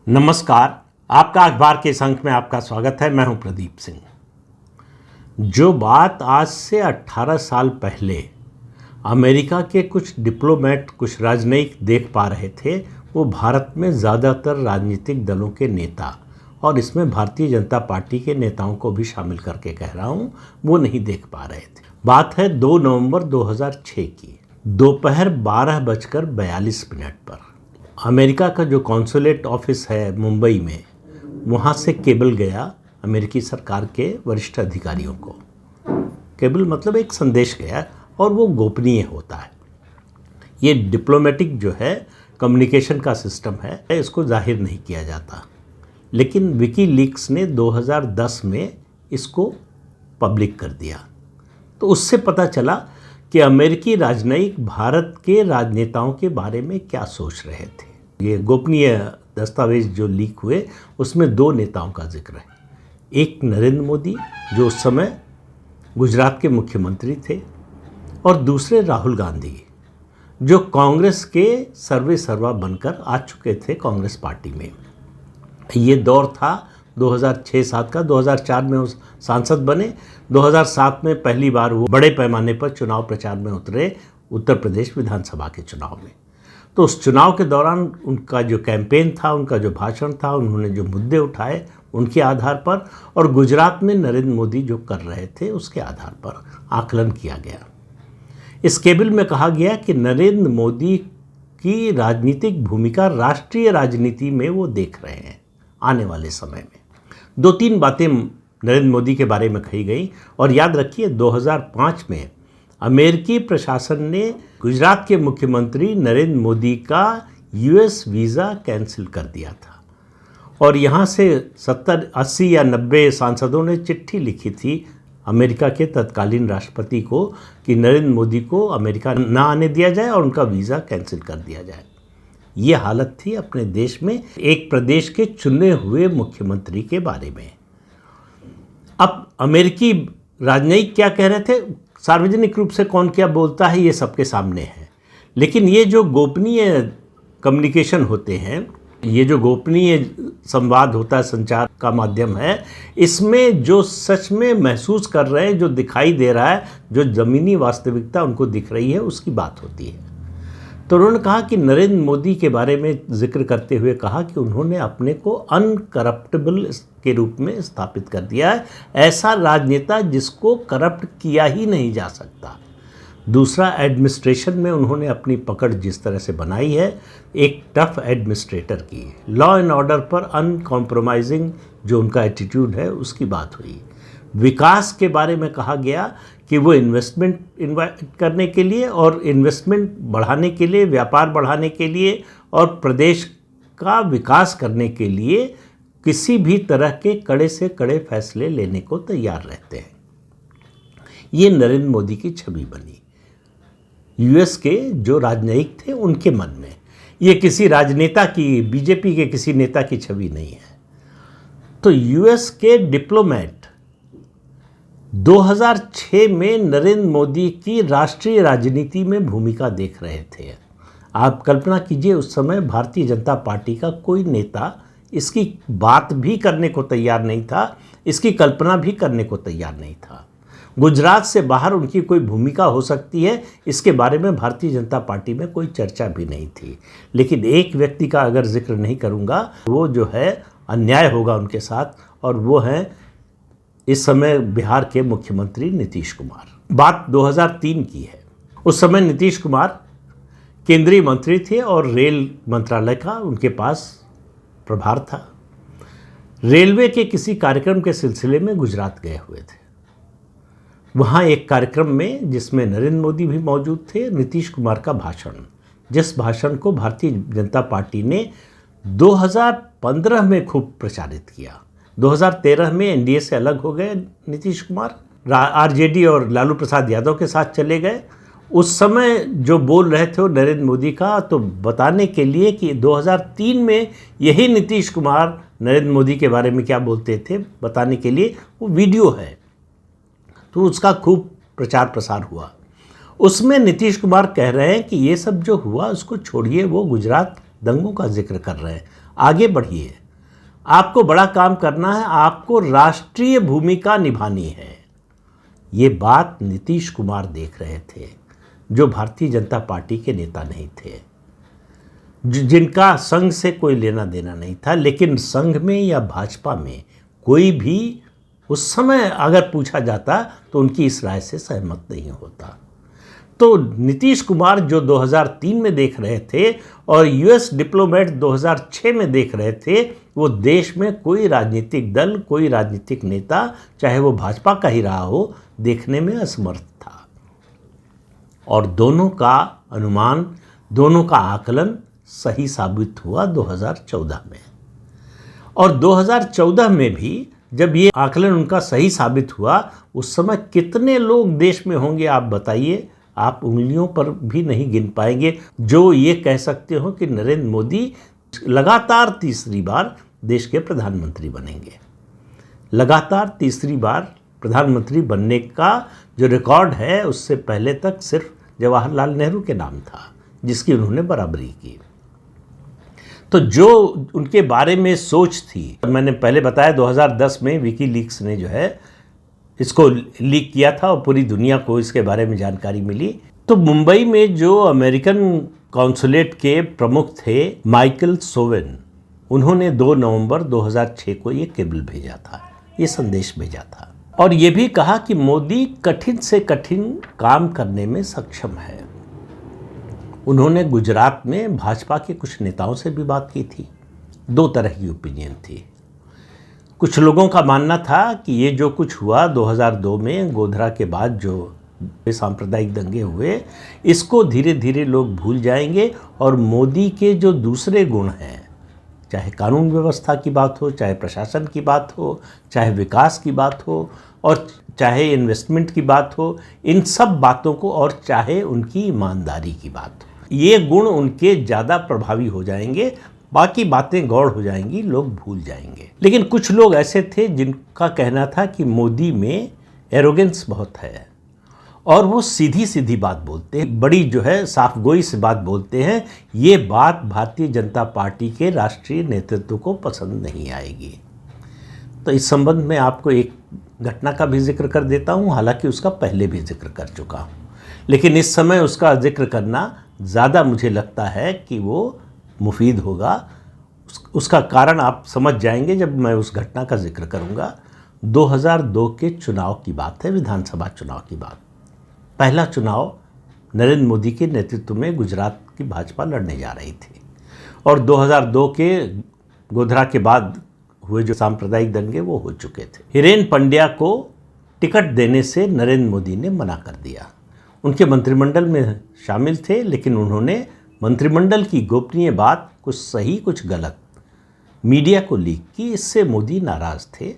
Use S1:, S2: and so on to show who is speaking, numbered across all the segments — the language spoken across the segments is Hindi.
S1: नमस्कार। आपका अखबार के इस अंक में आपका स्वागत है। मैं हूं प्रदीप सिंह। जो बात आज से 18 साल पहले अमेरिका के कुछ डिप्लोमेट, कुछ राजनयिक देख पा रहे थे, वो भारत में ज़्यादातर राजनीतिक दलों के नेता, और इसमें भारतीय जनता पार्टी के नेताओं को भी शामिल करके कह रहा हूं, वो नहीं देख पा रहे थे। बात है 2 नवंबर 2006 की, दोपहर 12:42 पर। अमेरिका का जो कॉन्सुलेट ऑफिस है मुंबई में, वहाँ से केबल गया अमेरिकी सरकार के वरिष्ठ अधिकारियों को। केबल मतलब एक संदेश गया, और वो गोपनीय होता है। ये डिप्लोमेटिक जो है कम्युनिकेशन का सिस्टम है, इसको जाहिर नहीं किया जाता। लेकिन विकीलीक्स ने 2010 में इसको पब्लिक कर दिया। तो उससे पता चला कि अमेरिकी राजनयिक भारत के राजनेताओं के बारे में क्या सोच रहे थे। ये गोपनीय दस्तावेज जो लीक हुए, उसमें 2 नेताओं का जिक्र है। एक नरेंद्र मोदी, जो उस समय गुजरात के मुख्यमंत्री थे, और दूसरे राहुल गांधी, जो कांग्रेस के सर्वे सर्वा बनकर आ चुके थे कांग्रेस पार्टी में। ये दौर था 2006-07 का। 2004 में वो सांसद बने। 2007 में पहली बार वो बड़े पैमाने पर चुनाव प्रचार में उतरे, उत्तर प्रदेश विधानसभा के चुनाव में। तो उस चुनाव के दौरान उनका जो कैंपेन था, उनका जो भाषण था, उन्होंने जो मुद्दे उठाए, उनके आधार पर, और गुजरात में नरेंद्र मोदी जो कर रहे थे उसके आधार पर आकलन किया गया। इस केबल में कहा गया कि नरेंद्र मोदी की राजनीतिक भूमिका राष्ट्रीय राजनीति में वो देख रहे हैं आने वाले समय में। 2-3 बातें नरेंद्र मोदी के बारे में कही गई। और याद रखिए, 2005 में अमेरिकी प्रशासन ने गुजरात के मुख्यमंत्री नरेंद्र मोदी का यूएस वीज़ा कैंसिल कर दिया था। और यहाँ से 70, 80 या 90 सांसदों ने चिट्ठी लिखी थी अमेरिका के तत्कालीन राष्ट्रपति को कि नरेंद्र मोदी को अमेरिका ना आने दिया जाए और उनका वीज़ा कैंसिल कर दिया जाए। ये हालत थी अपने देश में एक प्रदेश के चुने हुए मुख्यमंत्री के बारे में। अब अमेरिकी राजनयिक क्या कह रहे थे, सार्वजनिक रूप से कौन क्या बोलता है, ये सबके सामने है। लेकिन ये जो गोपनीय कम्युनिकेशन होते हैं, ये जो गोपनीय संवाद होता है, संचार का माध्यम है, इसमें जो सच में महसूस कर रहे हैं, जो दिखाई दे रहा है, जो ज़मीनी वास्तविकता उनको दिख रही है, उसकी बात होती है। तो उन्होंने कहा कि नरेंद्र मोदी के बारे में जिक्र करते हुए कहा कि उन्होंने अपने को अनकरप्टेबल के रूप में स्थापित कर दिया है, ऐसा राजनेता जिसको करप्ट किया ही नहीं जा सकता। दूसरा, एडमिनिस्ट्रेशन में उन्होंने अपनी पकड़ जिस तरह से बनाई है, एक टफ एडमिनिस्ट्रेटर की, लॉ एंड ऑर्डर पर अनकॉम्प्रोमाइजिंग जो उनका एटीट्यूड है, उसकी बात हुई। विकास के बारे में कहा गया कि वो इन्वेस्टमेंट इन्वाइट करने के लिए और इन्वेस्टमेंट बढ़ाने के लिए, व्यापार बढ़ाने के लिए और प्रदेश का विकास करने के लिए किसी भी तरह के कड़े से कड़े फैसले लेने को तैयार रहते हैं। ये नरेंद्र मोदी की छवि बनी यूएस के जो राजनयिक थे उनके मन में। ये किसी राजनेता की, बीजेपी के किसी नेता की छवि नहीं है। तो यूएस के डिप्लोमेट 2006 में नरेंद्र मोदी की राष्ट्रीय राजनीति में भूमिका देख रहे थे। आप कल्पना कीजिए, उस समय भारतीय जनता पार्टी का कोई नेता इसकी बात भी करने को तैयार नहीं था, इसकी कल्पना भी करने को तैयार नहीं था। गुजरात से बाहर उनकी कोई भूमिका हो सकती है, इसके बारे में भारतीय जनता पार्टी में कोई चर्चा भी नहीं थी। लेकिन एक व्यक्ति का अगर जिक्र नहीं करूँगा, वो जो है अन्याय होगा उनके साथ, और वो हैं इस समय बिहार के मुख्यमंत्री नीतीश कुमार। बात 2003 की है। उस समय नीतीश कुमार केंद्रीय मंत्री थे और रेल मंत्रालय का उनके पास प्रभार था। रेलवे के किसी कार्यक्रम के सिलसिले में गुजरात गए हुए थे। वहाँ एक कार्यक्रम में, जिसमें नरेंद्र मोदी भी मौजूद थे, नीतीश कुमार का भाषण, जिस भाषण को भारतीय जनता पार्टी ने 2015 में खूब प्रचारित किया। 2013 में एनडीए से अलग हो गए नीतीश कुमार, आरजेडी और लालू प्रसाद यादव के साथ चले गए। उस समय जो बोल रहे थे वो नरेंद्र मोदी का, तो बताने के लिए कि 2003 में यही नीतीश कुमार नरेंद्र मोदी के बारे में क्या बोलते थे, बताने के लिए वो वीडियो है। तो उसका खूब प्रचार प्रसार हुआ। उसमें नीतीश कुमार कह रहे हैं कि ये सब जो हुआ उसको छोड़िए, वो गुजरात दंगों का जिक्र कर रहे हैं। आगे बढ़िए, आपको बड़ा काम करना है, आपको राष्ट्रीय भूमिका निभानी है। ये बात नीतीश कुमार देख रहे थे, जो भारतीय जनता पार्टी के नेता नहीं थे, जिनका संघ से कोई लेना देना नहीं था। लेकिन संघ में या भाजपा में कोई भी उस समय अगर पूछा जाता तो उनकी इस राय से सहमत नहीं होता। तो नीतीश कुमार जो 2003 में देख रहे थे और यूएस डिप्लोमेट 2006 में देख रहे थे, वो देश में कोई राजनीतिक दल, कोई राजनीतिक नेता, चाहे वो भाजपा का ही रहा हो, देखने में असमर्थ था। और दोनों का अनुमान, दोनों का आकलन सही साबित हुआ 2014 में। और 2014 में भी जब ये आकलन उनका सही साबित हुआ, उस समय कितने लोग देश में होंगे आप बताइए, आप उंगलियों पर भी नहीं गिन पाएंगे जो ये कह सकते हो कि नरेंद्र मोदी लगातार तीसरी बार देश के प्रधानमंत्री बनेंगे। लगातार तीसरी बार प्रधानमंत्री बनने का जो रिकॉर्ड है, उससे पहले तक सिर्फ जवाहरलाल नेहरू के नाम था, जिसकी उन्होंने बराबरी की। तो जो उनके बारे में सोच थी, मैंने पहले बताया 2010 में विकीलीक्स ने जो है इसको लीक किया था और पूरी दुनिया को इसके बारे में जानकारी मिली। तो मुंबई में जो अमेरिकन कॉन्सुलेट के प्रमुख थे माइकल सोवेन, उन्होंने 2 नवंबर 2006 को ये केबल भेजा था, ये संदेश भेजा था और ये भी कहा कि मोदी कठिन से कठिन काम करने में सक्षम है। उन्होंने गुजरात में भाजपा के कुछ नेताओं से भी बात की थी। 2 तरह की ओपिनियन थी। कुछ लोगों का मानना था कि ये जो कुछ हुआ 2002 में गोधरा के बाद जो सांप्रदायिक दंगे हुए, इसको धीरे धीरे लोग भूल जाएंगे और मोदी के जो दूसरे गुण हैं, चाहे कानून व्यवस्था की बात हो, चाहे प्रशासन की बात हो, चाहे विकास की बात हो और चाहे इन्वेस्टमेंट की बात हो, इन सब बातों को, और चाहे उनकी ईमानदारी की बात हो, ये गुण उनके ज़्यादा प्रभावी हो जाएंगे। बाकी बातें गौड़ हो जाएंगी, लोग भूल जाएंगे। लेकिन कुछ लोग ऐसे थे जिनका कहना था कि मोदी में एरोगेंस बहुत है और वो सीधी सीधी बात बोलते हैं, बड़ी जो है साफगोई से बात बोलते हैं। ये बात भारतीय जनता पार्टी के राष्ट्रीय नेतृत्व को पसंद नहीं आएगी। तो इस संबंध में आपको एक घटना का भी जिक्र कर देता हूँ, हालांकि उसका पहले भी जिक्र कर चुका हूँ, लेकिन इस समय उसका जिक्र करना ज़्यादा मुझे लगता है कि वो मुफीद होगा। उसका कारण आप समझ जाएंगे जब मैं उस घटना का जिक्र करूंगा। 2002 के चुनाव की बात है, विधानसभा चुनाव की बात। पहला चुनाव नरेंद्र मोदी के नेतृत्व में गुजरात की भाजपा लड़ने जा रही थी और 2002 के गोधरा के बाद हुए जो सांप्रदायिक दंगे वो हो चुके थे। हिरेन पंड्या को टिकट देने से नरेंद्र मोदी ने मना कर दिया। उनके मंत्रिमंडल में शामिल थे, लेकिन उन्होंने मंत्रिमंडल की गोपनीय बात, कुछ सही कुछ गलत, मीडिया को लीक की। इससे मोदी नाराज थे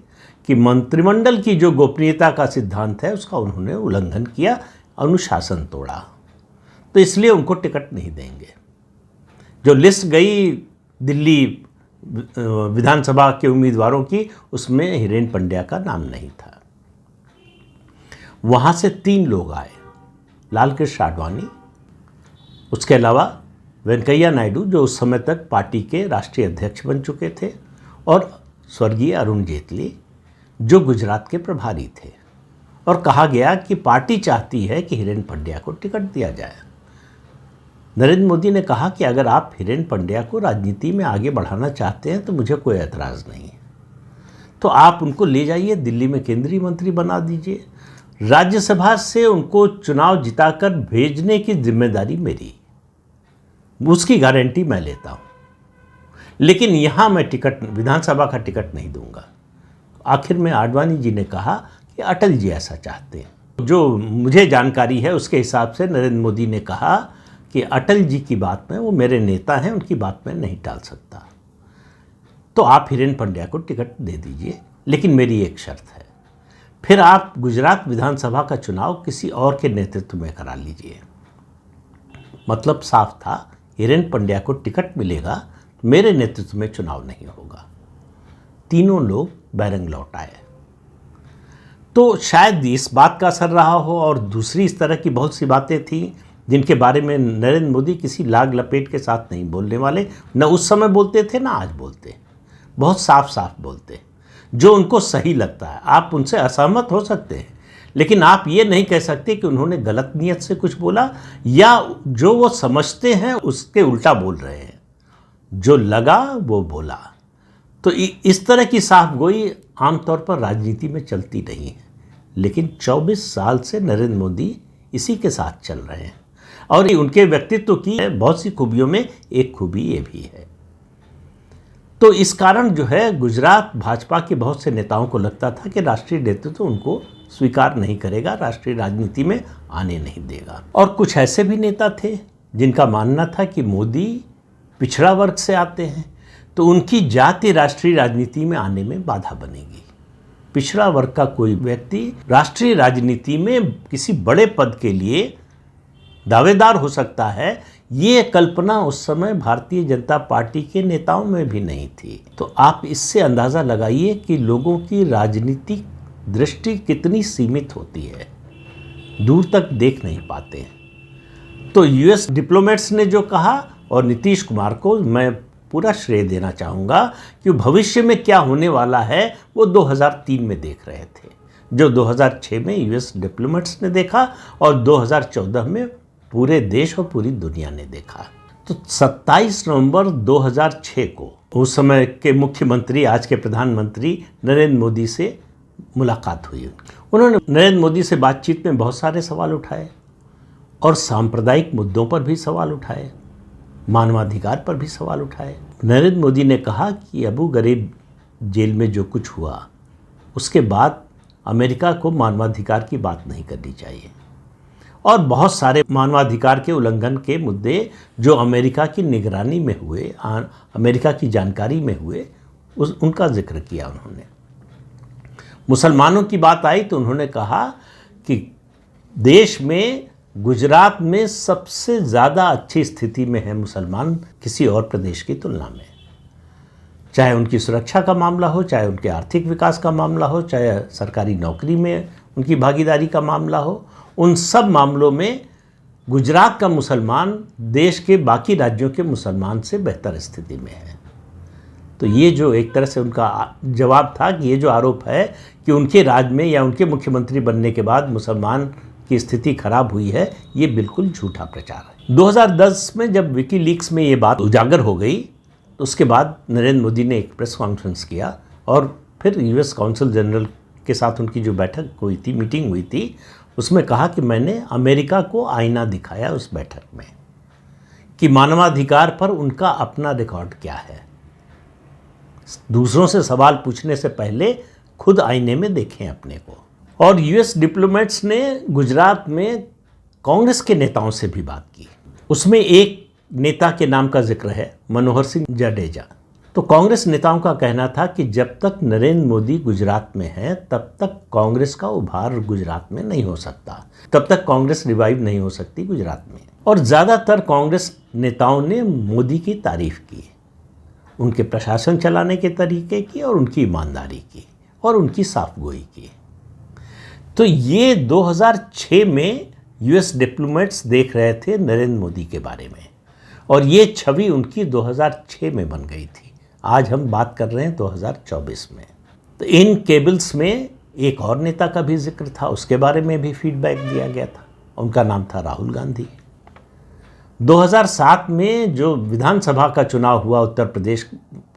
S1: कि मंत्रिमंडल की जो गोपनीयता का सिद्धांत है उसका उन्होंने उल्लंघन किया, अनुशासन तोड़ा, तो इसलिए उनको टिकट नहीं देंगे। जो लिस्ट गई दिल्ली विधानसभा के उम्मीदवारों की, उसमें हिरेन पंड्या का नाम नहीं था। वहाँ से 3 लोग आए, लालकृष्ण आडवाणी, उसके अलावा वेंकैया नायडू जो उस समय तक पार्टी के राष्ट्रीय अध्यक्ष बन चुके थे, और स्वर्गीय अरुण जेटली जो गुजरात के प्रभारी थे। और कहा गया कि पार्टी चाहती है कि हिरेन पंड्या को टिकट दिया जाए। नरेंद्र मोदी ने कहा कि अगर आप हिरेन पंड्या को राजनीति में आगे बढ़ाना चाहते हैं तो मुझे कोई एतराज़ नहीं है, तो आप उनको ले जाइए, दिल्ली में केंद्रीय मंत्री बना दीजिए, राज्यसभा से उनको चुनाव जिताकर भेजने की जिम्मेदारी मेरी, उसकी गारंटी मैं लेता हूँ, लेकिन यहाँ मैं टिकट, विधानसभा का टिकट नहीं दूंगा। आखिर में आडवाणी जी ने कहा कि अटल जी ऐसा चाहते हैं। जो मुझे जानकारी है उसके हिसाब से नरेंद्र मोदी ने कहा कि अटल जी की बात में, वो मेरे नेता हैं, उनकी बात में नहीं टाल सकता, तो आप हिरेन पंड्या को टिकट दे दीजिए, लेकिन मेरी एक शर्त है, फिर आप गुजरात विधानसभा का चुनाव किसी और के नेतृत्व में करा लीजिए। मतलब साफ था, हिरेन पंड्या को टिकट मिलेगा, मेरे नेतृत्व में चुनाव नहीं होगा। तीनों लोग बैरंग लौट आए। तो शायद इस बात का असर रहा हो, और दूसरी इस तरह की बहुत सी बातें थी जिनके बारे में नरेंद्र मोदी किसी लाग लपेट के साथ नहीं बोलने वाले, न उस समय बोलते थे ना आज बोलते, बहुत साफ साफ बोलते, जो उनको सही लगता है। आप उनसे असहमत हो सकते हैं, लेकिन आप ये नहीं कह सकते कि उन्होंने गलत नीयत से कुछ बोला या जो वो समझते हैं उसके उल्टा बोल रहे हैं। जो लगा वो बोला। तो इस तरह की साफ गोई आमतौर पर राजनीति में चलती नहीं है, लेकिन 24 साल से नरेंद्र मोदी इसी के साथ चल रहे हैं और उनके व्यक्तित्व की बहुत सी खूबियों में एक खूबी ये भी है। तो इस कारण जो है गुजरात भाजपा के बहुत से नेताओं को लगता था कि राष्ट्रीय नेतृत्व उनको स्वीकार नहीं करेगा, राष्ट्रीय राजनीति में आने नहीं देगा। और कुछ ऐसे भी नेता थे जिनका मानना था कि मोदी पिछड़ा वर्ग से आते हैं तो उनकी जाति राष्ट्रीय राजनीति में आने में बाधा बनेगी। पिछड़ा वर्ग का कोई व्यक्ति राष्ट्रीय राजनीति में किसी बड़े पद के लिए दावेदार हो सकता है, ये कल्पना उस समय भारतीय जनता पार्टी के नेताओं में भी नहीं थी। तो आप इससे अंदाज़ा लगाइए कि लोगों की राजनीतिक दृष्टि कितनी सीमित होती है, दूर तक देख नहीं पाते हैं। तो यूएस डिप्लोमेट्स ने जो कहा, और नीतीश कुमार को मैं पूरा श्रेय देना चाहूँगा कि भविष्य में क्या होने वाला है वो 2003 में देख रहे थे, जो 2006 में यूएस डिप्लोमेट्स ने देखा और 2014 में पूरे देश और पूरी दुनिया ने देखा। तो 27 नवंबर 2006 को उस समय के मुख्यमंत्री, आज के प्रधानमंत्री नरेंद्र मोदी से मुलाकात हुई। उन्होंने नरेंद्र मोदी से बातचीत में बहुत सारे सवाल उठाए और सांप्रदायिक मुद्दों पर भी सवाल उठाए, मानवाधिकार पर भी सवाल उठाए। नरेंद्र मोदी ने कहा कि अबू गरीब जेल में जो कुछ हुआ उसके बाद अमेरिका को मानवाधिकार की बात नहीं करनी चाहिए, और बहुत सारे मानवाधिकार के उल्लंघन के मुद्दे जो अमेरिका की निगरानी में हुए, अमेरिका की जानकारी में हुए, उनका जिक्र किया उन्होंने। मुसलमानों की बात आई तो उन्होंने कहा कि देश में गुजरात में सबसे ज़्यादा अच्छी स्थिति में है मुसलमान किसी और प्रदेश की तुलना में, चाहे उनकी सुरक्षा का मामला हो, चाहे उनके आर्थिक विकास का मामला हो, चाहे सरकारी नौकरी में उनकी भागीदारी का मामला हो। उन सब मामलों में गुजरात का मुसलमान देश के बाकी राज्यों के मुसलमान से बेहतर स्थिति में है। तो ये जो एक तरह से उनका जवाब था कि ये जो आरोप है कि उनके राज्य में या उनके मुख्यमंत्री बनने के बाद मुसलमान की स्थिति खराब हुई है, ये बिल्कुल झूठा प्रचार है। 2010 में जब विकीलीक्स में ये बात उजागर हो गई तो उसके बाद नरेंद्र मोदी ने एक प्रेस कॉन्फ्रेंस किया और फिर यूएस काउंसिल जनरल के साथ उनकी जो बैठक हुई थी, मीटिंग हुई थी, उसमें कहा कि मैंने अमेरिका को आईना दिखाया उस बैठक में कि मानवाधिकार पर उनका अपना रिकॉर्ड क्या है। दूसरों से सवाल पूछने से पहले खुद आईने में देखें अपने को। और यूएस डिप्लोमेट्स ने गुजरात में कांग्रेस के नेताओं से भी बात की। उसमें एक नेता के नाम का जिक्र है, मनोहर सिंह जडेजा। तो कांग्रेस नेताओं का कहना था कि जब तक नरेंद्र मोदी गुजरात में है तब तक कांग्रेस का उभार गुजरात में नहीं हो सकता, तब तक कांग्रेस रिवाइव नहीं हो सकती गुजरात में। और ज़्यादातर कांग्रेस नेताओं ने मोदी की तारीफ की, उनके प्रशासन चलाने के तरीके की और उनकी ईमानदारी की और उनकी साफगोई की। तो ये 2006 में यूएस डिप्लोमेट्स देख रहे थे नरेंद्र मोदी के बारे में, और ये छवि उनकी 2006 में बन गई थी। आज हम बात कर रहे हैं 2024 में। तो इन केबल्स में एक और नेता का भी जिक्र था, उसके बारे में भी फीडबैक दिया गया था, उनका नाम था राहुल गांधी। 2007 में जो विधानसभा का चुनाव हुआ उत्तर प्रदेश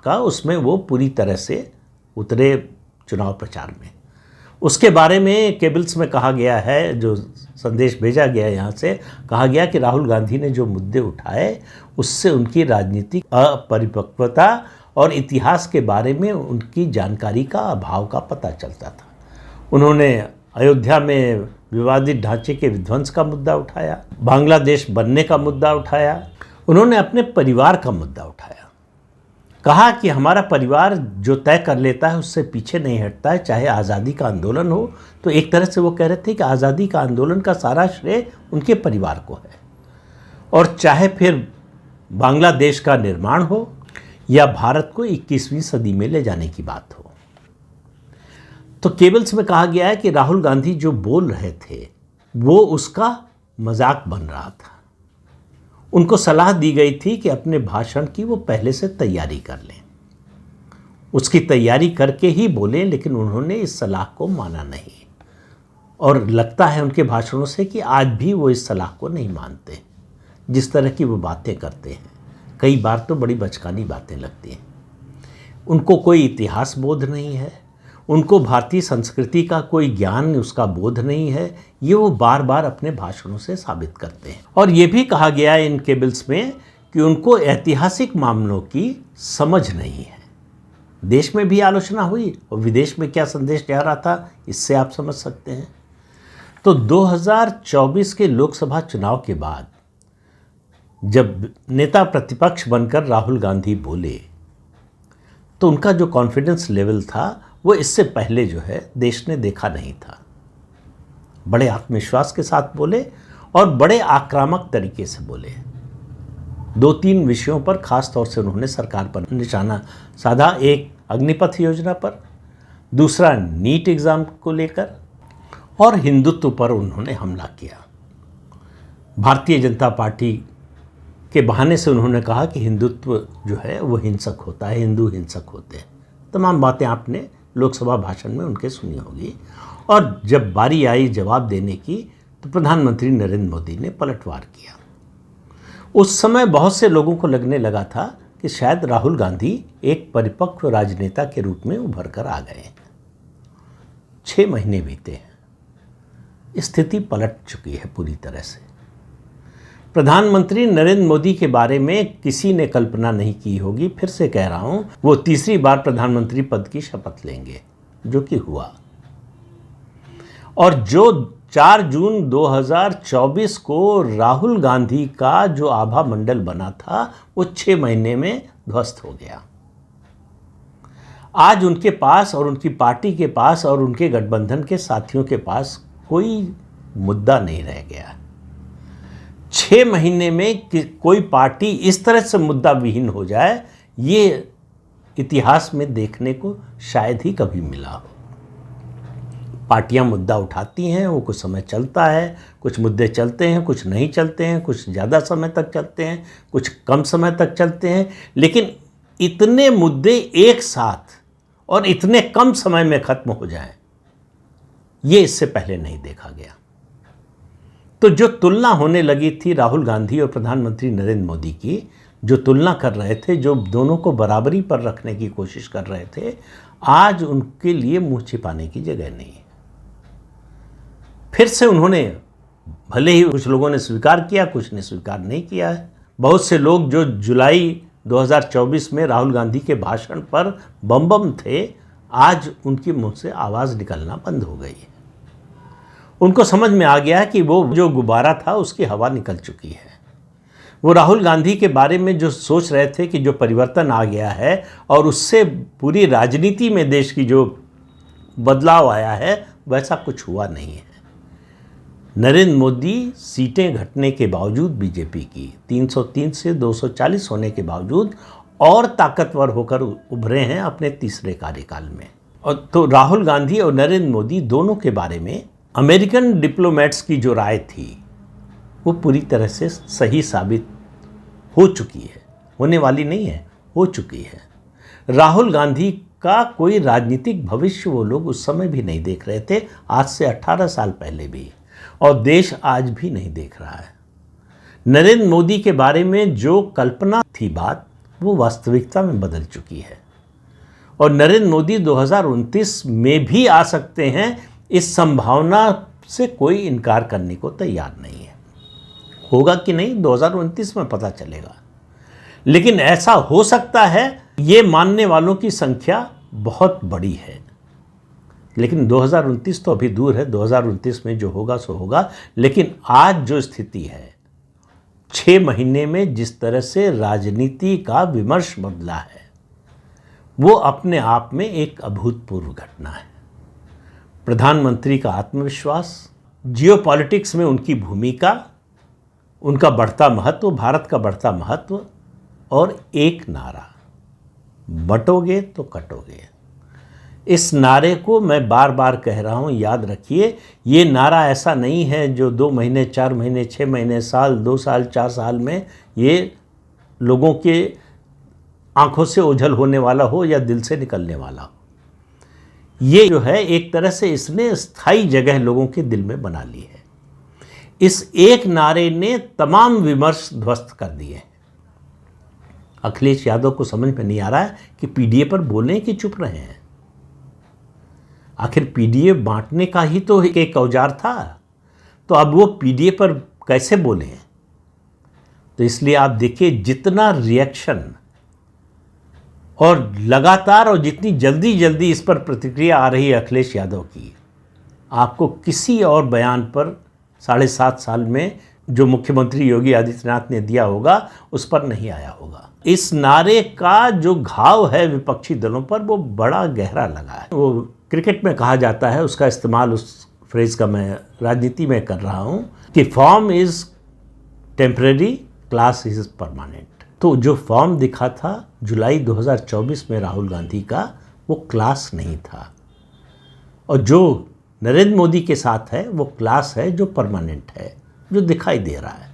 S1: का, उसमें वो पूरी तरह से उतरे चुनाव प्रचार में। उसके बारे में केबल्स में कहा गया है, जो संदेश भेजा गया यहाँ से, कहा गया कि राहुल गांधी ने जो मुद्दे उठाए उससे उनकी राजनीतिक अपरिपक्वता और इतिहास के बारे में उनकी जानकारी का अभाव का पता चलता था। उन्होंने अयोध्या में विवादित ढांचे के विध्वंस का मुद्दा उठाया, बांग्लादेश बनने का मुद्दा उठाया, उन्होंने अपने परिवार का मुद्दा उठाया। कहा कि हमारा परिवार जो तय कर लेता है उससे पीछे नहीं हटता है, चाहे आज़ादी का आंदोलन हो। तो एक तरह से वो कह रहे थे कि आज़ादी का आंदोलन का सारा श्रेय उनके परिवार को है, और चाहे फिर बांग्लादेश का निर्माण हो या भारत को 21वीं सदी में ले जाने की बात हो। तो केबल्स में कहा गया है कि राहुल गांधी जो बोल रहे थे वो उसका मजाक बन रहा था, उनको सलाह दी गई थी कि अपने भाषण की वो पहले से तैयारी कर लें, उसकी तैयारी करके ही बोलें, लेकिन उन्होंने इस सलाह को माना नहीं। और लगता है उनके भाषणों से कि आज भी वो इस सलाह को नहीं मानते। जिस तरह की वो बातें करते हैं, कई बार तो बड़ी बचकानी बातें लगती हैं। उनको कोई इतिहास बोध नहीं है, उनको भारतीय संस्कृति का कोई ज्ञान, उसका बोध नहीं है। ये वो बार बार अपने भाषणों से साबित करते हैं। और ये भी कहा गया है इन केबल्स में कि उनको ऐतिहासिक मामलों की समझ नहीं है। देश में भी आलोचना हुई और विदेश में क्या संदेश जा रहा था, इससे आप समझ सकते हैं। तो 2024 के लोकसभा चुनाव के बाद जब नेता प्रतिपक्ष बनकर राहुल गांधी बोले, तो उनका जो कॉन्फिडेंस लेवल था वो इससे पहले जो है देश ने देखा नहीं था। बड़े आत्मविश्वास के साथ बोले और बड़े आक्रामक तरीके से बोले। 2-3 विषयों पर खास तौर से उन्होंने सरकार पर निशाना साधा। एक अग्निपथ योजना पर, दूसरा नीट एग्ज़ाम को लेकर, और हिंदुत्व पर उन्होंने हमला किया। भारतीय जनता पार्टी के बहाने से उन्होंने कहा कि हिंदुत्व जो है वो हिंसक होता है, हिंदू हिंसक होते हैं। तमाम बातें आपने लोकसभा भाषण में उनके सुनी होगी। और जब बारी आई जवाब देने की, तो प्रधानमंत्री नरेंद्र मोदी ने पलटवार किया। उस समय बहुत से लोगों को लगने लगा था कि शायद राहुल गांधी एक परिपक्व राजनेता के रूप में उभर कर आ गए हैं। 6 महीने बीते हैं, स्थिति पलट चुकी है पूरी तरह से। प्रधानमंत्री नरेंद्र मोदी के बारे में किसी ने कल्पना नहीं की होगी, फिर से कह रहा हूं, वो तीसरी बार प्रधानमंत्री पद की शपथ लेंगे, जो कि हुआ। और जो 4 जून 2024 को राहुल गांधी का जो आभा मंडल बना था, वो 6 महीने में ध्वस्त हो गया। आज उनके पास और उनकी पार्टी के पास और उनके गठबंधन के साथियों के पास कोई मुद्दा नहीं रह गया। 6 महीने में कोई पार्टी इस तरह से मुद्दा विहीन हो जाए, ये इतिहास में देखने को शायद ही कभी मिला हो। पार्टियां मुद्दा उठाती हैं, वो कुछ समय चलता है, कुछ मुद्दे चलते हैं, कुछ नहीं चलते हैं, कुछ ज़्यादा समय तक चलते हैं, कुछ कम समय तक चलते हैं, लेकिन इतने मुद्दे एक साथ और इतने कम समय में खत्म हो जाएं, ये इससे पहले नहीं देखा गया। तो जो तुलना होने लगी थी राहुल गांधी और प्रधानमंत्री नरेंद्र मोदी की, जो तुलना कर रहे थे, जो दोनों को बराबरी पर रखने की कोशिश कर रहे थे, आज उनके लिए मुंह छिपाने की जगह नहीं है। फिर से उन्होंने, भले ही कुछ लोगों ने स्वीकार किया, कुछ ने स्वीकार नहीं किया है। बहुत से लोग जो जुलाई 2024 में राहुल गांधी के भाषण पर बम थे, आज उनके मुंह से आवाज़ निकलना बंद हो गई है। उनको समझ में आ गया कि वो जो गुब्बारा था उसकी हवा निकल चुकी है। वो राहुल गांधी के बारे में जो सोच रहे थे कि जो परिवर्तन आ गया है और उससे पूरी राजनीति में देश की जो बदलाव आया है, वैसा कुछ हुआ नहीं है। नरेंद्र मोदी सीटें घटने के बावजूद बीजेपी की 303 से 240 होने के बावजूद और ताकतवर होकर उभरे हैं अपने तीसरे कार्यकाल में। और तो राहुल गांधी और नरेंद्र मोदी दोनों के बारे में अमेरिकन डिप्लोमेट्स की जो राय थी वो पूरी तरह से सही साबित हो चुकी है, होने वाली नहीं है, हो चुकी है। राहुल गांधी का कोई राजनीतिक भविष्य वो लोग उस समय भी नहीं देख रहे थे, आज से 18 साल पहले भी, और देश आज भी नहीं देख रहा है। नरेंद्र मोदी के बारे में जो कल्पना थी बात, वो वास्तविकता में बदल चुकी है। और नरेंद्र मोदी 2029 में भी आ सकते हैं, इस संभावना से कोई इनकार करने को तैयार नहीं है। होगा कि नहीं 2029 में पता चलेगा, लेकिन ऐसा हो सकता है, ये मानने वालों की संख्या बहुत बड़ी है। लेकिन 2029 तो अभी दूर है, 2029 में जो होगा सो होगा। लेकिन आज जो स्थिति है, 6 महीने में जिस तरह से राजनीति का विमर्श बदला है, वो अपने आप में एक अभूतपूर्व घटना है। प्रधानमंत्री का आत्मविश्वास, जियोपॉलिटिक्स में उनकी भूमिका, उनका बढ़ता महत्व, भारत का बढ़ता महत्व, और एक नारा, बटोगे तो कटोगे। इस नारे को मैं बार बार कह रहा हूँ, याद रखिए। ये नारा ऐसा नहीं है जो 2 महीने, 4 महीने, 6 महीने, साल, 2 साल, 4 साल में ये लोगों के आंखों से ओझल होने वाला हो या दिल से निकलने वाला हो। ये जो है एक तरह से इसने स्थायी जगह लोगों के दिल में बना ली है। इस एक नारे ने तमाम विमर्श ध्वस्त कर दिए हैं। अखिलेश यादव को समझ में नहीं आ रहा है कि पीडीए पर बोलें कि चुप रहे हैं। आखिर पीडीए बांटने का ही तो एक औजार था, तो अब वो पीडीए पर कैसे बोले? तो इसलिए आप देखिए जितना रिएक्शन और लगातार और जितनी जल्दी जल्दी इस पर प्रतिक्रिया आ रही है अखिलेश यादव की, आपको किसी और बयान पर 7.5 साल में जो मुख्यमंत्री योगी आदित्यनाथ ने दिया होगा उस पर नहीं आया होगा। इस नारे का जो घाव है विपक्षी दलों पर वो बड़ा गहरा लगा है। वो क्रिकेट में कहा जाता है, उसका इस्तेमाल उस फ्रेज का मैं राजनीति में कर रहा हूँ कि form is temporary, class is permanent. तो जो फॉर्म दिखा था जुलाई 2024 में राहुल गांधी का, वो क्लास नहीं था, और जो नरेंद्र मोदी के साथ है वो क्लास है जो परमानेंट है, जो दिखाई दे रहा है,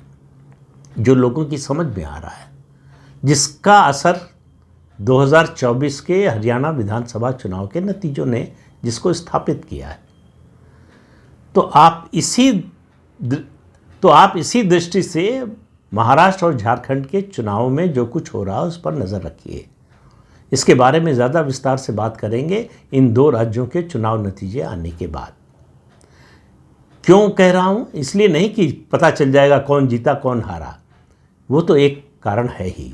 S1: जो लोगों की समझ में आ रहा है, जिसका असर 2024 के हरियाणा विधानसभा चुनाव के नतीजों ने जिसको स्थापित किया है। तो आप इसी दृष्टि से महाराष्ट्र और झारखंड के चुनाव में जो कुछ हो रहा है उस पर नज़र रखिए। इसके बारे में ज़्यादा विस्तार से बात करेंगे इन 2 राज्यों के चुनाव नतीजे आने के बाद। क्यों कह रहा हूँ? इसलिए नहीं कि पता चल जाएगा कौन जीता कौन हारा, वो तो एक कारण है ही।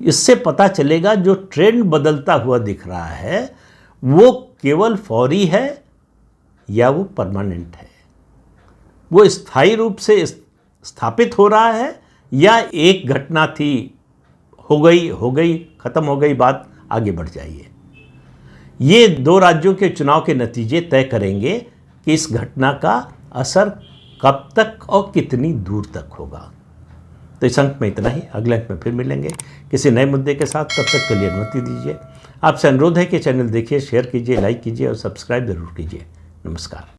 S1: इससे पता चलेगा जो ट्रेंड बदलता हुआ दिख रहा है वो केवल फौरी है या वो परमानेंट है, वो स्थायी रूप से स्थापित हो रहा है या एक घटना थी, हो गई, खत्म हो गई बात, आगे बढ़ जाइए। ये 2 राज्यों के चुनाव के नतीजे तय करेंगे कि इस घटना का असर कब तक और कितनी दूर तक होगा। तो इस अंक में इतना ही। अगले अंक में फिर मिलेंगे किसी नए मुद्दे के साथ। तब तक के लिए अनुमति दीजिए। आपसे अनुरोध है कि चैनल देखिए, शेयर कीजिए, लाइक कीजिए और सब्सक्राइब जरूर कीजिए। नमस्कार।